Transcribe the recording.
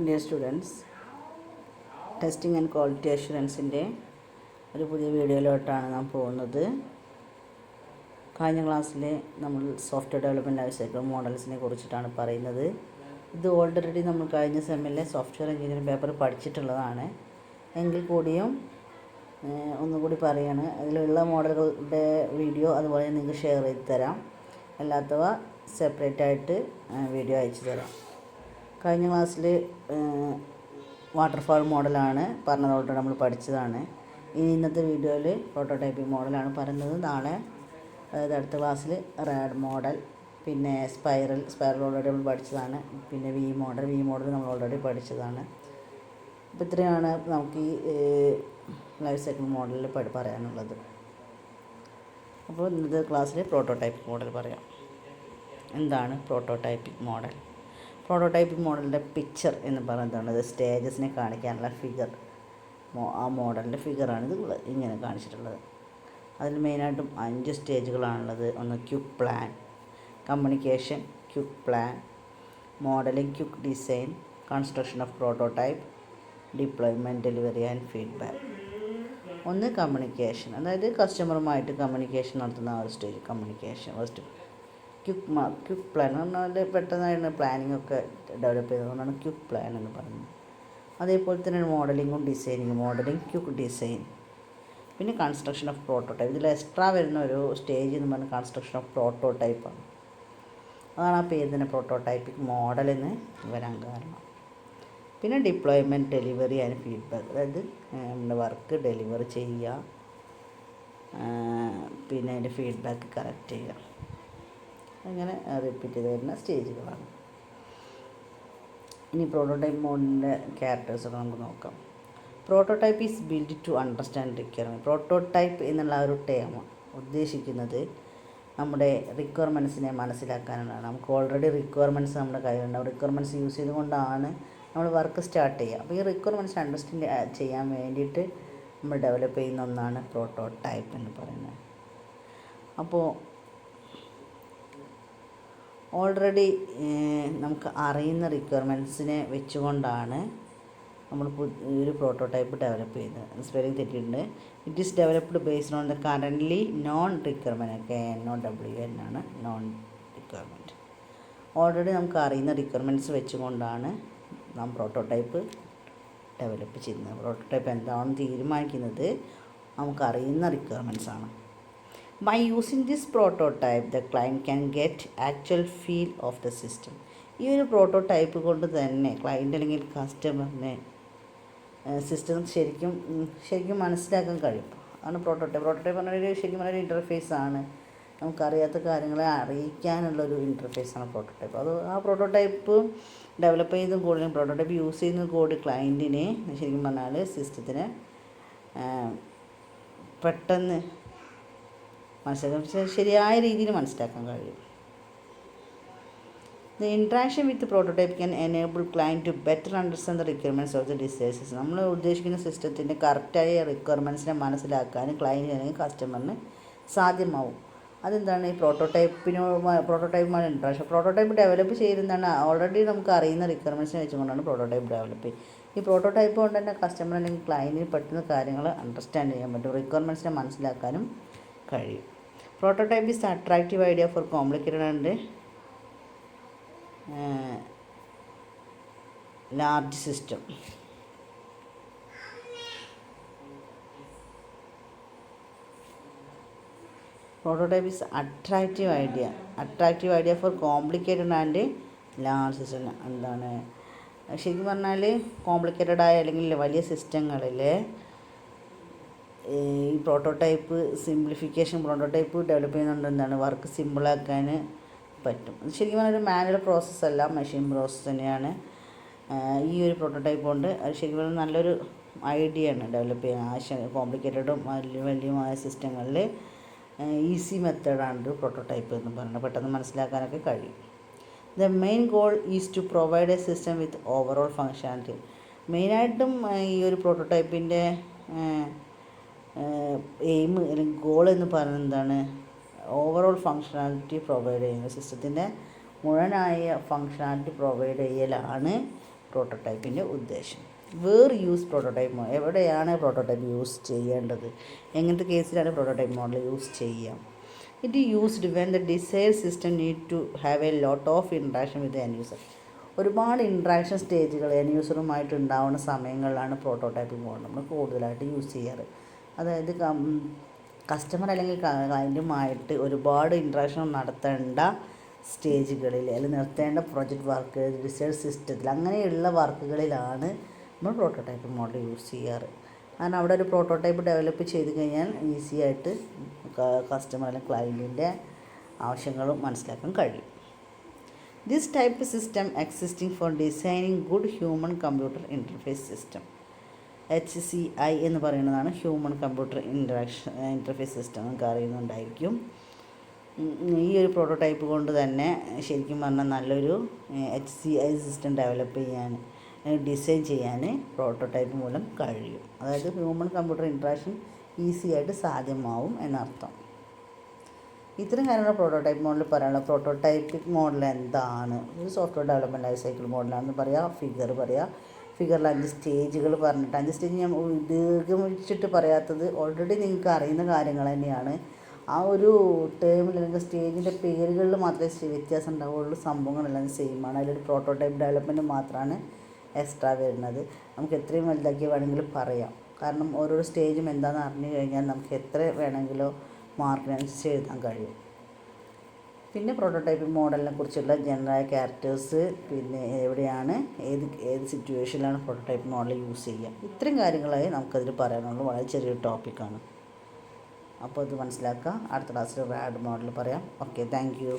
Dear students, testing and quality അഷുറൻസിൻ്റെ ഒരു പുതിയ വീഡിയോയിലോട്ടാണ് നാം പോകുന്നത്. കഴിഞ്ഞ ക്ലാസ്സിൽ നമ്മൾ സോഫ്റ്റ്വെയർ ഡെവലപ്മെൻറ്റ് ലൈഫ് സൈക്കിൾ മോഡൽസിനെ കുറിച്ചിട്ടാണ് പറയുന്നത്. ഇത് ഓൾറെഡി നമ്മൾ കഴിഞ്ഞ സെമ്മിലെ സോഫ്റ്റ്വെയർ എഞ്ചിനീയറിംഗ് പേപ്പർ പഠിച്ചിട്ടുള്ളതാണ്. എങ്കിൽ കൂടിയും ഒന്നുകൂടി പറയാണ്. അതിലുള്ള മോഡലുകളുടെ വീഡിയോ അതുപോലെ നിങ്ങൾക്ക് ഷെയർ ചെയ്ത് തരാം. അല്ലാത്തവ സെപ്പറേറ്റായിട്ട് വീഡിയോ അയച്ചു തരാം. കഴിഞ്ഞ ക്ലാസ്സിൽ വാട്ടർഫാൾ മോഡലാണ് പറഞ്ഞതോട്ട് നമ്മൾ പഠിച്ചതാണ്. ഇന്നത്തെ വീഡിയോയിൽ പ്രോട്ടോടൈപ്പിംഗ് മോഡലാണ് പറയുന്നത്. നാളെ അതായത് അടുത്ത ക്ലാസ്സിൽ റാഡ് മോഡൽ, പിന്നെ സ്പൈറൽ ഓൾറെഡി നമ്മൾ പഠിച്ചതാണ്. പിന്നെ വി മോഡൽ നമ്മൾ ഓൾറെഡി പഠിച്ചതാണ്. അപ്പോൾ ഇത്രയാണ് നമുക്ക് ഈ ലൈഫ് സൈക്കിൾ മോഡലിൽ പറയാനുള്ളത്. അപ്പോൾ ഇന്നത്തെ ക്ലാസ്സിൽ പ്രോട്ടോടൈപ്പിംഗ് മോഡൽ പറയാം. എന്താണ് പ്രോട്ടോടൈപ്പിംഗ് മോഡൽ? പ്രോട്ടോടൈപ്പിംഗ് മോഡലിൻ്റെ പിക്ചർ എന്ന് പറയുന്നത് സ്റ്റേജസിനെ കാണിക്കാനുള്ള ഫിഗർ, ആ മോഡലിൻ്റെ ഫിഗറാണിത് ഇങ്ങനെ കാണിച്ചിട്ടുള്ളത്. അതിൽ മെയിനായിട്ടും 5 സ്റ്റേജുകളാണുള്ളത്. ഒന്ന് quick plan, communication, quick plan, modelling, quick design, construction of prototype, deployment, delivery and feedback. ഒന്ന് കമ്മ്യൂണിക്കേഷൻ, അതായത് കസ്റ്റമറുമായിട്ട് കമ്മ്യൂണിക്കേഷൻ നടത്തുന്ന ആ ഒരു stage communication first. Quick plan എന്ന് പറഞ്ഞാൽ പെട്ടെന്നായിരുന്നു പ്ലാനിങ് ഒക്കെ ഡെവലപ്പ് ചെയ്തതുകൊണ്ടാണ് ക്വിക്ക് പ്ലാൻ എന്ന് പറയുന്നത്. അതേപോലെ തന്നെ മോഡലിങ്ങും ഡിസൈനിങ്ങും, മോഡലിംഗ്, ക്വിക്ക് ഡിസൈൻ. പിന്നെ കൺസ്ട്രക്ഷൻ ഓഫ് പ്രോട്ടോടൈപ്പ്. ഇതിൽ എക്സ്ട്രാ വരുന്ന ഒരു സ്റ്റേജ് എന്ന് പറഞ്ഞാൽ കൺസ്ട്രക്ഷൻ ഓഫ് പ്രോട്ടോടൈപ്പാണ്. അതാണ് ആ പേര് തന്നെ പ്രോട്ടോടൈപ്പിക് മോഡൽ എന്ന് വരാൻ കാരണം. പിന്നെ ഡിപ്ലോയ്മെൻറ്റ്, ഡെലിവറി ആൻഡ് ഫീഡ്ബാക്ക്, അതായത് നമ്മുടെ വർക്ക് ഡെലിവർ ചെയ്യുക, പിന്നെ അതിൻ്റെ ഫീഡ്ബാക്ക് കറക്റ്റ് ചെയ്യുക. അങ്ങനെ റിപ്പീറ്റ് ചെയ്ത് വരുന്ന സ്റ്റേജുകളാണ്. ഇനി പ്രോട്ടോടൈപ്പ് മോഡലിൻ്റെ ക്യാരക്ടേഴ്സൊക്കെ നമുക്ക് നോക്കാം. Prototype is build to understand requirement. Prototype എന്നുള്ള ഒരു ടേം ഉദ്ദേശിക്കുന്നത് നമ്മുടെ റിക്വയർമെൻറ്റ്സിനെ മനസ്സിലാക്കാനാണ്. നമുക്ക് ഓൾറെഡി റിക്വയർമെൻറ്റ്സ് നമ്മുടെ കയ്യിലുണ്ടാവും. റിക്വയർമെൻറ്റ്സ് യൂസ് ചെയ്തുകൊണ്ടാണ് നമ്മൾ വർക്ക് സ്റ്റാർട്ട് ചെയ്യുക. അപ്പോൾ ഈ റിക്വയർമെൻറ്റ്സ് അണ്ടർസ്റ്റാൻഡ് ചെയ്യാൻ വേണ്ടിയിട്ട് നമ്മൾ ഡെവലപ്പ് ചെയ്യുന്ന ഒന്നാണ് പ്രോട്ടോടൈപ്പ് എന്ന് പറയുന്നത്. അപ്പോൾ ഓൾറെഡി നമുക്ക് അറിയുന്ന റിക്വയർമെൻറ്റ്സിനെ വെച്ചുകൊണ്ടാണ് നമ്മൾ ഒരു പ്രോട്ടോടൈപ്പ് ഡെവലപ്പ് ചെയ്യുന്നത്. സ്പെല്ലിംഗ് തെറ്റിയിട്ടുണ്ട്. It is developed based on the currently known requirement. KNOWN ആണ് നോൺ റിക്വയർമെൻറ്റ്. ഓൾറെഡി നമുക്ക് അറിയുന്ന റിക്വയർമെൻറ്റ്സ് വെച്ചുകൊണ്ടാണ് നാം പ്രോട്ടോടൈപ്പ് ഡെവലപ്പ് ചെയ്യുന്നത്. പ്രോട്ടോടൈപ്പ് എന്താണെന്ന് തീരുമാനിക്കുന്നത് നമുക്കറിയുന്ന റിക്വയർമെൻറ്റ്സ് ആണ്. By using this prototype, the client can get actual feel of the system. ഈ ഒരു പ്രോട്ടോടൈപ്പ് കൊണ്ട് തന്നെ ക്ലയൻറ്റ് അല്ലെങ്കിൽ കസ്റ്റമറിനെ സിസ്റ്റം ശരിക്കും മനസ്സിലാക്കാൻ കഴിയും. ആണ് പ്രോട്ടോടൈപ്പ് പറഞ്ഞൊരു ശരിക്കും പറഞ്ഞൊരു ഇൻ്റർഫേസാണ്. നമുക്കറിയാത്ത കാര്യങ്ങളെ അറിയിക്കാനുള്ളൊരു ഇൻ്റർഫേസാണ് പ്രോട്ടോടൈപ്പ്. അത് ആ പ്രോട്ടോടൈപ്പ് ഡെവലപ്പ് ചെയ്തും കൂടി പ്രോട്ടോടൈപ്പ് യൂസ് ചെയ്യുന്നത് കൂടി ക്ലയൻറ്റിനെ ശരിക്കും പറഞ്ഞാൽ സിസ്റ്റത്തിന് പെട്ടെന്ന് മനസ്സിലാക്കാൻ ശരിയായ രീതിയിൽ മനസ്സിലാക്കാൻ കഴിയും. The interaction with prototype can enable client to better understand the requirements of the devices. നമ്മൾ ഉദ്ദേശിക്കുന്ന സിസ്റ്റത്തിൻ്റെ കറക്റ്റായ റിക്വയർമെൻറ്റ്സിനെ മനസ്സിലാക്കാൻ ക്ലയൻറ്റ് അല്ലെങ്കിൽ കസ്റ്റമറിന് സാധ്യമാവും. അതെന്താണ് ഈ പ്രോട്ടോടൈപ്പുമായി ഇൻട്രാക്ഷൻ. പ്രോട്ടോടൈപ്പ് ഡെവലപ്പ് ചെയ്യുന്നതാണ് ഓൾറെഡി നമുക്ക് അറിയുന്ന റിക്വയർമെൻറ്റ്സിനെ വെച്ചുകൊണ്ടാണ് പ്രോട്ടോടൈപ്പ് ഡെവലപ്പ് ചെയ്യുക. ഈ പ്രോട്ടോടൈപ്പ് കൊണ്ട് തന്നെ കസ്റ്റമർ അല്ലെങ്കിൽ ക്ലയൻറ്റിന് പെട്ടെന്ന് കാര്യങ്ങൾ അണ്ടർസ്റ്റാൻഡ് ചെയ്യാൻ പറ്റും, റിക്വയർമെൻറ്റ്സിനെ മനസ്സിലാക്കാനും കഴിയും. Prototype is an attractive idea for complicated and large system. Prototype is attractive idea for complicated and large system. എന്താണ് ശരിക്കും പറഞ്ഞാൽ കോംപ്ലിക്കേറ്റഡ് ആയ അല്ലെങ്കിൽ വലിയ സിസ്റ്റങ്ങളിൽ ഈ പ്രോട്ടോടൈപ്പ് പ്രോട്ടോടൈപ്പ് ഡെവലപ്പ് ചെയ്യുന്നുണ്ട്. എന്താണ് വർക്ക് സിമ്പിളാക്കാൻ പറ്റും. ശരിക്കും പറഞ്ഞാൽ ഒരു മാനുവൽ പ്രോസസ്സല്ല, മെഷീൻ പ്രോസസ്സ് തന്നെയാണ്. ഈ ഒരു പ്രോട്ടോടൈപ്പ് കൊണ്ട് അത് ശരിക്കും പറഞ്ഞാൽ നല്ലൊരു ഐഡിയ ആണ് ഡെവലപ്പ് ചെയ്യാൻ. കോംപ്ലിക്കേറ്റഡും വലിയമായ സിസ്റ്റങ്ങളിൽ ഈസി മെത്തേഡാണ് പ്രോട്ടോടൈപ്പ് എന്ന് പറയുന്നത്. പെട്ടെന്ന് മനസ്സിലാക്കാനൊക്കെ കഴിയും. The main goal is to provide a system with overall functionality. മെയിനായിട്ടും ഈ ഒരു പ്രോട്ടോടൈപ്പിൻ്റെ എയിം അല്ലെങ്കിൽ ഗോൾ എന്ന് പറയുന്നത് എന്താണ്? ഓവറോൾ ഫങ്ഷനാലിറ്റി പ്രൊവൈഡ് ചെയ്യുന്നത്. സിസ്റ്റത്തിൻ്റെ മുഴുവനായ ഫങ്ഷനാലിറ്റി പ്രൊവൈഡ് ചെയ്യലാണ് പ്രോട്ടോടൈപ്പിൻ്റെ ഉദ്ദേശം. വേർ യൂസ് പ്രോട്ടോടൈപ്പ് മോഡൽ, എവിടെയാണ് പ്രോട്ടോടൈപ്പ് യൂസ് ചെയ്യേണ്ടത്, എങ്ങനത്തെ കേസിലാണ് പ്രോട്ടോടൈപ്പ് മോഡൽ യൂസ് ചെയ്യാം. It used when the desire system need to have a lot of interaction with end user. ഒരുപാട് ഇൻട്രാക്ഷൻ സ്റ്റേജുകൾ എൻ യൂസറുമായിട്ട് ഉണ്ടാവുന്ന സമയങ്ങളിലാണ് പ്രോട്ടോടൈപ്പ് മോഡൽ നമ്മൾ കൂടുതലായിട്ട് യൂസ് ചെയ്യാറ്. അതായത് കസ്റ്റമർ അല്ലെങ്കിൽ ക്ലയൻറ്റുമായിട്ട് ഒരുപാട് ഇൻട്രാക്ഷൻ നടത്തേണ്ട സ്റ്റേജുകളിൽ അല്ലെങ്കിൽ നിർത്തേണ്ട പ്രൊജക്റ്റ് വർക്ക്, റിസർച്ച് സിസ്റ്റത്തിൽ അങ്ങനെയുള്ള വർക്കുകളിലാണ് നമ്മൾ പ്രോട്ടോടൈപ്പ് മോഡൽ യൂസ് ചെയ്യാറ്. കാരണം അവിടെ ഒരു പ്രോട്ടോടൈപ്പ് ഡെവലപ്പ് ചെയ്ത് കഴിഞ്ഞാൽ ഈസി ആയിട്ട് കസ്റ്റമർ അല്ലെങ്കിൽ ക്ലയൻറ്റിൻ്റെ ആവശ്യങ്ങളും മനസ്സിലാക്കാൻ കഴിയും. This type system existing four designing good human computer interface system, HCI എന്ന് പറയുന്നതാണ് ഹ്യൂമൻ കമ്പ്യൂട്ടർ ഇൻ്റർഫേസ് സിസ്റ്റം. നമുക്ക് അറിയുന്നുണ്ടായിരിക്കും. ഈ ഒരു പ്രോട്ടോടൈപ്പ് കൊണ്ട് തന്നെ ശരിക്കും പറഞ്ഞാൽ നല്ലൊരു HCI സിസ്റ്റം ഡെവലപ്പ് ചെയ്യാൻ, ഡിസൈൻ ചെയ്യാൻ പ്രോട്ടോടൈപ്പ് മൂലം കഴിയും. അതായത് ഹ്യൂമൻ കമ്പ്യൂട്ടർ ഇൻട്രാക്ഷൻ ഈസി ആയിട്ട് സാധ്യമാവും എന്നർത്ഥം. ഇത്തരം കാര്യങ്ങൾ പ്രോട്ടോടൈപ്പ് മോഡൽ പറയാനുള്ള. പ്രോട്ടോടൈപ്പിക് മോഡൽ എന്താണ്? ഒരു സോഫ്റ്റ്വെയർ ഡെവലപ്മെൻറ്റ് ലൈഫ് സൈക്കിൾ മോഡലാണെന്ന് പറയാം. ഫിഗറിൽ 5 സ്റ്റേജുകൾ പറഞ്ഞിട്ട്, 5 സ്റ്റേജ് ഞാൻ ദീർഘിച്ചിട്ട് പറയാത്തത് ഓൾറെഡി നിങ്ങൾക്ക് അറിയുന്ന കാര്യങ്ങൾ തന്നെയാണ്. ആ ഒരു ടേമിൽ അല്ലെങ്കിൽ സ്റ്റേജിൻ്റെ പേരുകളിൽ മാത്രമേ വ്യത്യാസം ഉണ്ടാവുള്ളൂ. സംഭവങ്ങളെല്ലാം സെയിമാണ്. അതിലൊരു പ്രോട്ടോടൈപ്പ് ഡെവലപ്മെൻറ്റ് മാത്രമാണ് എക്സ്ട്രാ വരുന്നത്. നമുക്ക് എത്രയും വലുതാക്കി വേണമെങ്കിലും പറയാം. കാരണം ഓരോ സ്റ്റേജും എന്താണെന്ന് അറിഞ്ഞു കഴിഞ്ഞാൽ നമുക്ക് എത്ര വേണമെങ്കിലോ മാർക്കിനനുസരിച്ച് എഴുതാൻ കഴിയും. പിന്നെ പ്രോട്ടോടൈപ്പിംഗ് മോഡലിനെ കുറിച്ചുള്ള ജനറൽ ക്യാരക്ടേഴ്സ്, പിന്നെ എവിടെയാണ് ഏത് സിറ്റുവേഷനിലാണ് പ്രോട്ടോടൈപ്പ് മോഡൽ യൂസ് ചെയ്യുക, ഇത്രയും കാര്യങ്ങളായി നമുക്കതിൽ പറയാനുള്ളൂ. വളരെ ചെറിയൊരു ടോപ്പിക്കാണ്. അപ്പോൾ ഇത് മനസ്സിലാക്കുക. അടുത്ത ക്ലാസ്സിൽ റാഡ് മോഡൽ പറയാം. Okay, thank you.